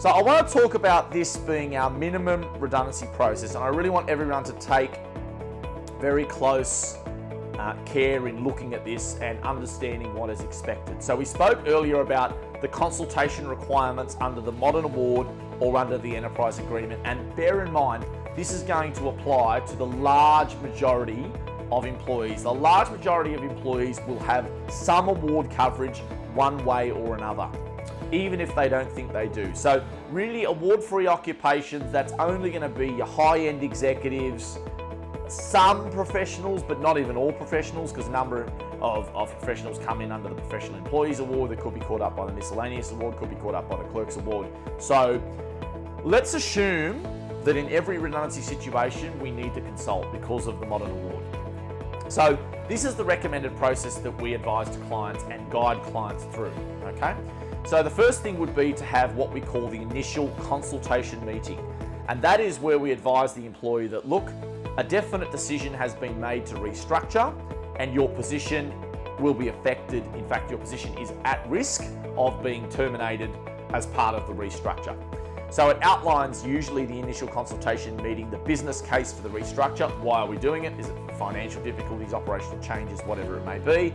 So I want to talk about this being our minimum redundancy process, and I really want everyone to take very close care in looking at this and understanding what is expected. So we spoke earlier about the consultation requirements under the Modern Award or under the Enterprise Agreement, and bear in mind this is going to apply to the large majority of employees. The large majority of employees will have some award coverage one way or another, even if they don't think they do. So really, award-free occupations, that's only going to be your high-end executives, some professionals, but not even all professionals, because a number of professionals come in under the Professional Employees Award that could be caught up by the Miscellaneous Award, could be caught up by the Clerks Award. So let's assume that in every redundancy situation we need to consult because of the Modern Award. So this is the recommended process that we advise to clients and guide clients through, okay? So the first thing would be to have what we call the initial consultation meeting. And that is where we advise the employee that, look, a definite decision has been made to restructure and your position will be affected. In fact, your position is at risk of being terminated as part of the restructure. So it outlines usually the initial consultation meeting, the business case for the restructure. Why are we doing it? Is it for financial difficulties, operational changes, whatever it may be?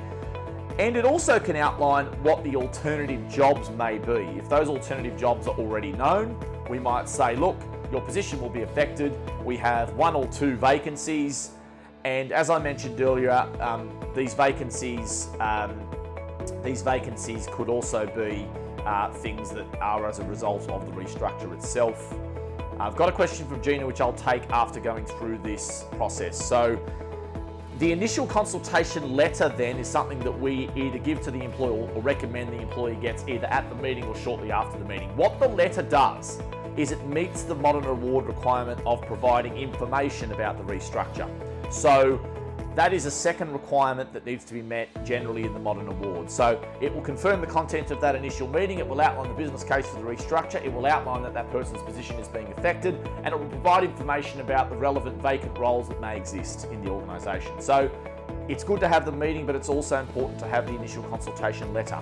And it also can outline what the alternative jobs may be. If those alternative jobs are already known, we might say, look, your position will be affected. We have 1 or 2 vacancies. And as I mentioned earlier, these vacancies could also be things that are as a result of the restructure itself. I've got a question from Gina, which I'll take after going through this process. So the initial consultation letter then is something that we either give to the employee or recommend the employee gets either at the meeting or shortly after the meeting. What the letter does is it meets the Modern Award requirement of providing information about the restructure. So that is a second requirement that needs to be met generally in the Modern Award. So it will confirm the content of that initial meeting, it will outline the business case for the restructure, it will outline that that person's position is being affected, and it will provide information about the relevant vacant roles that may exist in the organisation. So it's good to have the meeting, but it's also important to have the initial consultation letter.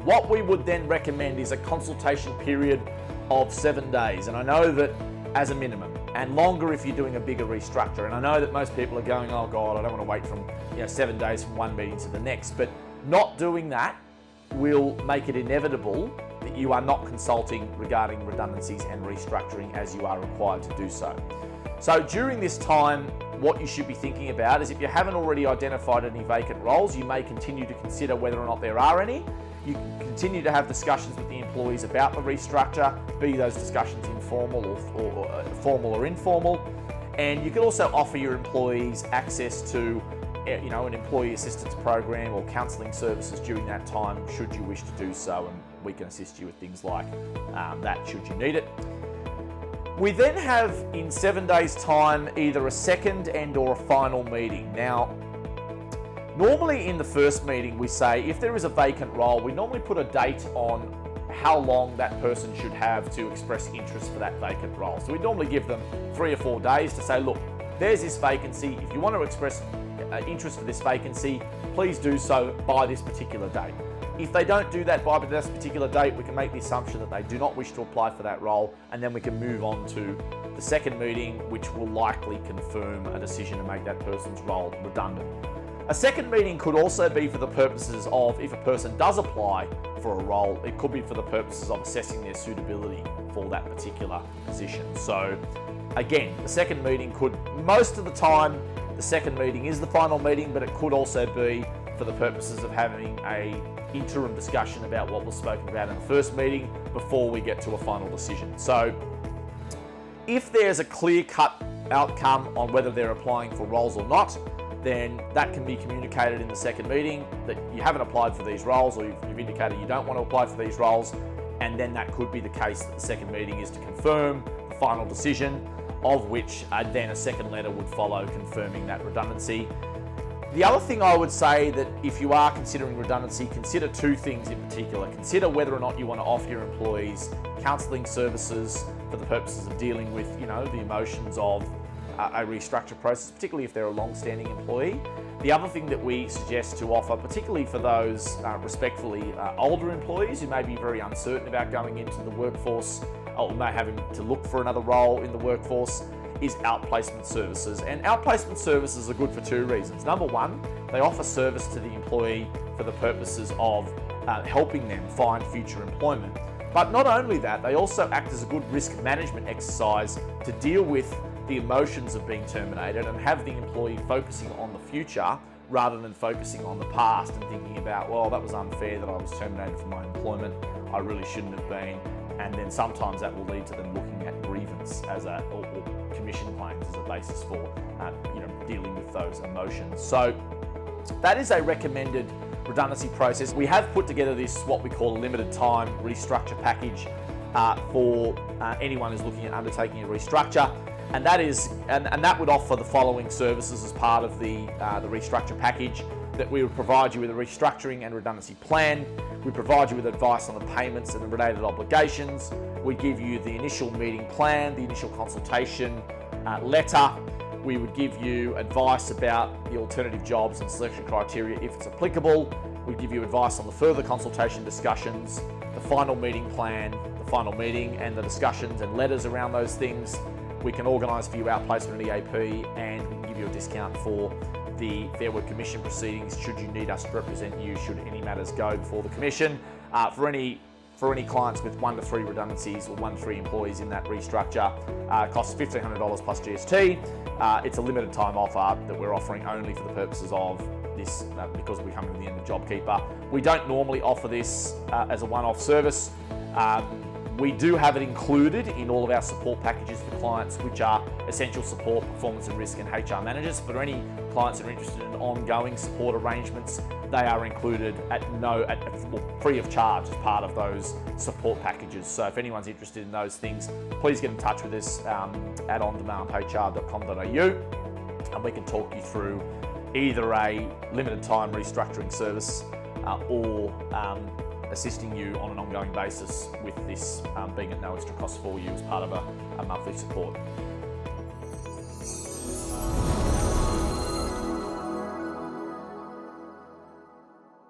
What we would then recommend is a consultation period of 7 days, and I know that as a minimum, and longer if you're doing a bigger restructure. And I know that most people are going, oh God, I don't want to wait from 7 days from one meeting to the next, but not doing that will make it inevitable that you are not consulting regarding redundancies and restructuring as you are required to do so. So during this time, what you should be thinking about is if you haven't already identified any vacant roles, you may continue to consider whether or not there are any. You can continue to have discussions with the employees about the restructure, be those discussions informal or formal or informal. And you can also offer your employees access to an employee assistance program or counselling services during that time, should you wish to do so, and we can assist you with things like that should you need it. We then have, in 7 days' time, either a second and or a final meeting. Now, normally in the first meeting we say if there is a vacant role, we normally put a date on how long that person should have to express interest for that vacant role. So we normally give them 3 or 4 days to say, look, there's this vacancy. If you want to express interest for this vacancy, please do so by this particular date. If they don't do that by this particular date, we can make the assumption that they do not wish to apply for that role, and then we can move on to the second meeting, which will likely confirm a decision to make that person's role redundant. A second meeting could also be for the purposes of, if a person does apply for a role, it could be for the purposes of assessing their suitability for that particular position. So again, the second meeting could, most of the time, the second meeting is the final meeting, but it could also be for the purposes of having a interim discussion about what was spoken about in the first meeting before we get to a final decision. So if there's a clear-cut outcome on whether they're applying for roles or not, then that can be communicated in the second meeting that you haven't applied for these roles, or you've indicated you don't want to apply for these roles, and then that could be the case that the second meeting is to confirm the final decision, of which then a second letter would follow confirming that redundancy. The other thing I would say, that if you are considering redundancy, consider 2 things in particular. Consider whether or not you want to offer your employees counselling services for the purposes of dealing with, the emotions of a restructure process, particularly if they're a long-standing employee. The other thing that we suggest to offer, particularly for those respectfully older employees who may be very uncertain about going into the workforce or may having to look for another role in the workforce, is outplacement services. And outplacement services are good for two reasons. Number one, they offer service to the employee for the purposes of helping them find future employment. But not only that, they also act as a good risk management exercise to deal with the emotions of being terminated and have the employee focusing on the future rather than focusing on the past and thinking about, well, that was unfair that I was terminated from my employment, I really shouldn't have been. And then sometimes that will lead to them looking at grievance or commission claims as a basis for dealing with those emotions. So that is a recommended redundancy process. We have put together this, what we call a limited time restructure package for anyone who's looking at undertaking a restructure. And that would offer the following services as part of the restructure package. That we would provide you with a restructuring and redundancy plan. We provide you with advice on the payments and the related obligations. We give you the initial meeting plan, the initial consultation letter. We would give you advice about the alternative jobs and selection criteria if it's applicable. We give you advice on the further consultation discussions, the final meeting plan, the final meeting and the discussions and letters around those things. We can organise for you outplacement at EAP, and we can give you a discount for the Fair Work Commission proceedings should you need us to represent you, should any matters go before the Commission. For any clients with 1 to 3 redundancies or 1 to 3 employees in that restructure, costs $1,500 plus GST. It's a limited time offer that we're offering only for the purposes of this because we're coming to the end of JobKeeper. We don't normally offer this as a one-off service. We do have it included in all of our support packages for clients, which are essential support, performance and risk, and HR managers. For any clients that are interested in ongoing support arrangements, they are included free of charge as part of those support packages. So if anyone's interested in those things, please get in touch with us at ondemandhr.com.au, and we can talk you through either a limited time restructuring service or assisting you on an ongoing basis with this being at no extra cost for you as part of a monthly support.